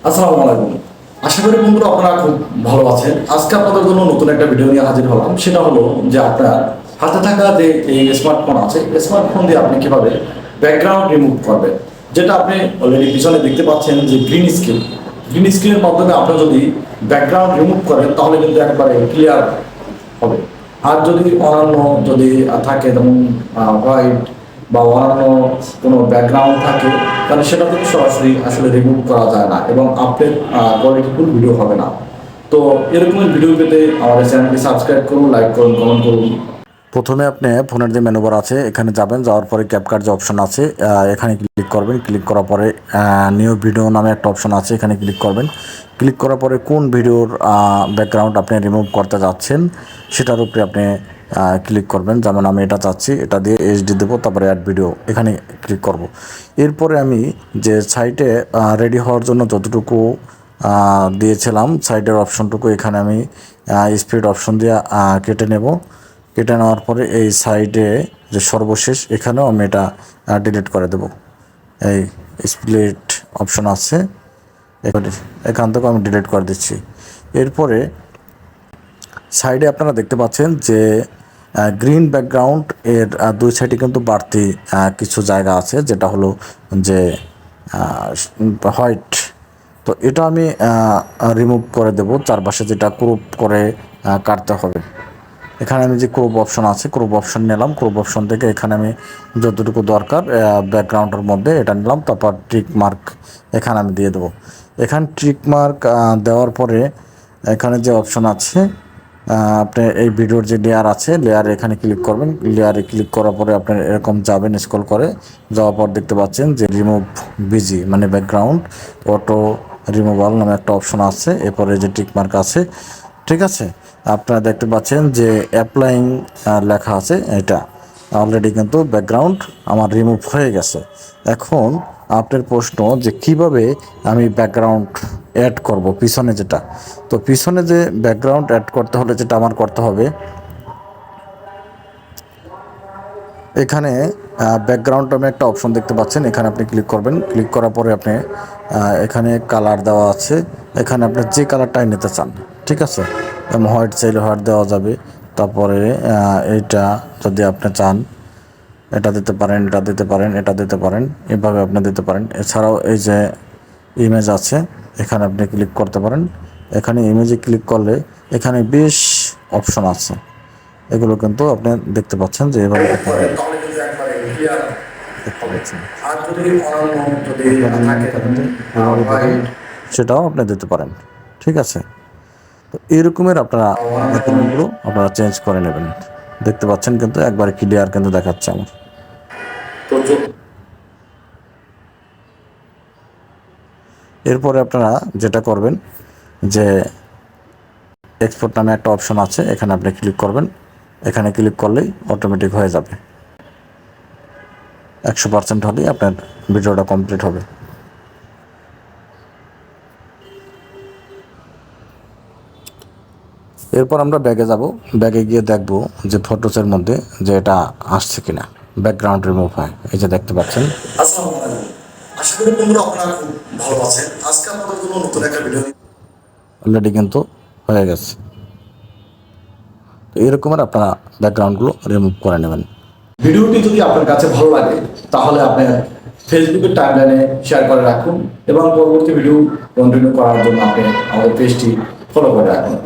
আসসালামু আলাইকুম। আশা করি বন্ধুরা আপনারা খুব ভালো আছেন। আজকে আপনাদের জন্য নতুন একটা ভিডিও নিয়ে হাজির হলাম। সেটা হলো যে আপনার হাতে থাকা যে এই স্মার্টফোন আছে, স্মার্টফোন দিয়ে আপনি কিভাবে ব্যাকগ্রাউন্ড রিমুভ করবেন। যেটা আপনি অলরেডি পিছনে দেখতে পাচ্ছেন যে গ্রিন স্ক্রিনের মাধ্যমে আপনি যদি ব্যাকগ্রাউন্ড রিমুভ করেন তাহলে কিন্তু একবারে ক্লিয়ার হবে। আর যদি অন্যান্য যদি থাকে যেমন হোয়াইট বা অন্যান্য কোনো ব্যাকগ্রাউন্ড থাকে তাহলে সেটা থেকে সরাসরি আসলে রিমুভ করা যায় না এবং আপডেট কোয়ালিটিফুল ভিডিও হবে না। তো এরকমের ভিডিও পেতে আমাদের চ্যানেলটি সাবস্ক্রাইব করুন, লাইক করুন, কমেন্ট করুন। প্রথমে আপনি ফোনের যে মেনু বার আছে এখানে যাবেন, যাওয়ার পরে ক্যাপকাট যে অপশন আছে এখানে ক্লিক করবেন। ক্লিক করার পরে নিউ ভিডিও নামে একটা অপশন আছে, এখানে ক্লিক করবেন। ক্লিক করার পরে কোন ভিডিওর ব্যাকগ্রাউন্ড আপনি রিমুভ করতে যাচ্ছেন সেটার উপরে আপনি ক্লিক করবেন। যেমন আমি এটা চাচ্ছি, এটা দিয়ে এইচডি দেবো, তারপরে অ্যাড ভিডিও এখানে ক্লিক করব। এরপরে আমি যে সাইটে রেডি হওয়ার জন্য যতটুকু দিয়েছিলাম সাইডের অপশনটুকু এখানে আমি স্পিড অপশন দিয়ে কেটে নেব। কেটে নেওয়ার পরে এই সাইডে যে সর্বশেষ এখানেও আমি এটা ডিলিট করে দেব। এই স্প্লিট অপশন আছে, এখান থেকে আমি ডিলিট করে দিচ্ছি। এরপরে সাইডে আপনারা দেখতে পাচ্ছেন যে গ্রিন ব্যাকগ্রাউন্ড এর দুই সাইডে কিন্তু বাড়তি কিছু জায়গা আছে, যেটা হলো যে হোয়াইট। তো এটা আমি রিমুভ করে দেব। চারপাশে যেটা ক্রপ করে কাটতে হবে। এখানে আমি যে ক্রপ অপশন আছে, ক্রপ অপশন নিলাম। ক্রপ অপশন থেকে এখানে আমি যতটুকু দরকার ব্যাকগ্রাউন্ডের মধ্যে এটা নিলাম। তারপর ট্রিক মার্ক এখানে আমি দিয়ে দেবো। এখানে ট্রিক মার্ক দেওয়ার পরে এখানে যে অপশন আছে, আপনি এই ভিডিওর যে লেয়ার আছে লেয়ারে এখানে ক্লিক করবেন। লেয়ারে ক্লিক করার পরে আপনার এরকম যাবেন, স্ক্রল করে যাওয়ার পর দেখতে পাচ্ছেন যে রিমুভ বিজি মানে ব্যাকগ্রাউন্ড অটো রিমুভাল নামে একটা অপশন আছে। এরপরে যে টিক মার্ক আছে, ঠিক আছে। আপনারা দেখতে পাচ্ছেন যে অ্যাপ্লাইং লেখা আছে, এটা অলরেডি কিন্তু ব্যাকগ্রাউন্ড আমার রিমুভ হয়ে গেছে। এখন আপনার প্রশ্ন যে কিভাবে আমি ব্যাকগ্রাউন্ড অ্যাড করব পিছনে, যেটা তো পিছনে যে ব্যাকগ্রাউন্ড অ্যাড করতে হলে যেটা আমার করতে হবে, এখানে ব্যাকগ্রাউন্ড আমি একটা অপশন দেখতে পাচ্ছেন, এখানে আপনি ক্লিক করবেন। ক্লিক করার পরে আপনি এখানে কালার দেওয়া আছে, এখানে আপনি যে কালারটাই নিতে চান, ঠিক আছে। হোয়াইট চাইলে হোয়াইট দেওয়া যাবে। তারপরে এইটা যদি আপনি চান এটা দিতে পারেন, এটা দিতে পারেন, এটা দিতে পারেন, এভাবে আপনি দিতে পারেন। এছাড়াও এই যে ইমেজ আছে এখানে আপনি ক্লিক করতে পারেন। এখানে ইমেজে ক্লিক করলে এখানে বেশ অপশন আছে, এগুলো কিন্তু আপনি দেখতে পাচ্ছেন যে এভাবে দেখতে পাচ্ছেন। সেটাও আপনি দিতে পারেন, ঠিক আছে। তো এইরকমের আপনারা ব্যাকগ্রাউন্ডগুলো আপনারা চেঞ্জ করে নেবেন। দেখতে পাচ্ছেন কিন্তু একবারে ক্লিয়ার কিন্তু দেখাচ্ছে আমার। এরপরে আপনারা যেটা করবেন যে এক্সপোর্ট নামে একটা অপশন আছে, এখানে আপনি ক্লিক করবেন। এখানে ক্লিক করলেই অটোমেটিক হয়ে যাবে। 100% হলেই আপনার ভিডিওটা কমপ্লিট হবে। এরপর আমরা ব্যাগে যাব। ব্যাগে গিয়ে দেখব যে ফটোসের মধ্যে যে এটা আসছে কিনা, ব্যাকগ্রাউন্ড রিমুভ হয়। এই যে দেখতে পাচ্ছেন। আসসালামু আলাইকুম। আশা করি বন্ধুরা আপনারা খুব ভালো আছেন। আজকে আপনাদের জন্য নতুন একটা ভিডিও অলরেডি কিন্তু হয়ে গেছে। তো এরকমের আপনারা ব্যাকগ্রাউন্ডগুলো রিমুভ করে নেবেন। ভিডিওটি যদি আপনার কাছে ভালো লাগে তাহলে আপনি ফেসবুকের টাইমলাইনে শেয়ার করে রাখুন এবং পরবর্তী ভিডিও কন্টিনিউ করার জন্য আপনি আমাদের পেজটি ফলো করে রাখুন।